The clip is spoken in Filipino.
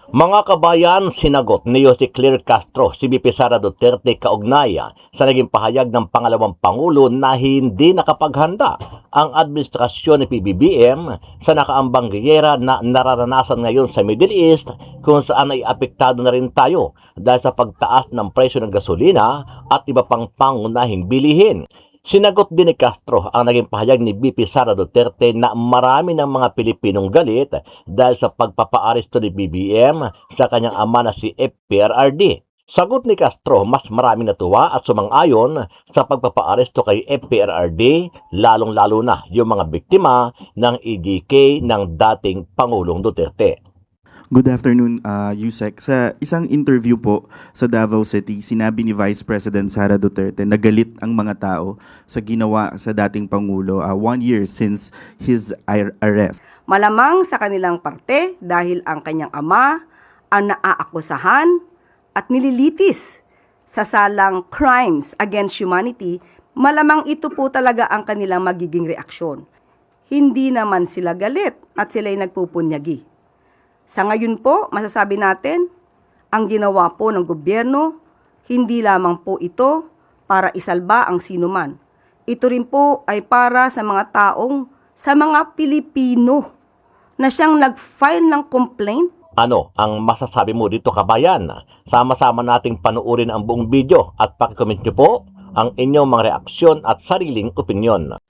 Mga kabayan, sinagot ni Jose Claire Castro si VP Sara Duterte kaugnay sa naging pahayag ng pangalawang Pangulo na hindi nakapaghanda ang administrasyon ni PBBM sa nakaambang giyera na nararanasan ngayon sa Middle East, kung saan ay apektado na rin tayo dahil sa pagtaas ng presyo ng gasolina at iba pang pangunahing bilihin. Sinagot din ni Castro ang naging pahayag ni VP Sara Duterte na marami ng mga Pilipinong galit dahil sa pagpapaaresto ni BBM sa kanyang ama na si FPRRD. Sagot ni Castro, mas maraming natuwa at sumang-ayon sa pagpapaaresto kay FPRRD, lalong-lalo na yung mga biktima ng EDK ng dating Pangulong Duterte. Good afternoon, Yusek. Sa isang interview po sa Davao City, sinabi ni Vice President Sara Duterte na galit ang mga tao sa ginawa sa dating Pangulo 1 year since his arrest. Malamang sa kanilang parte dahil ang kanyang ama ang naaakusahan at nililitis sa salang crimes against humanity, malamang ito po talaga ang kanilang magiging reaksyon. Hindi naman sila galit at sila'y nagpupunyagi. Sa ngayon po, masasabi natin, ang ginawa po ng gobyerno, hindi lamang po ito para isalba ang sinuman. Ito rin po ay para sa mga mga Pilipino na siyang nag-file ng complaint. Ano ang masasabi mo dito, kabayan? Sama-sama nating panuorin ang buong video at pakicomment nyo po ang inyong mga reaksyon at sariling opinyon.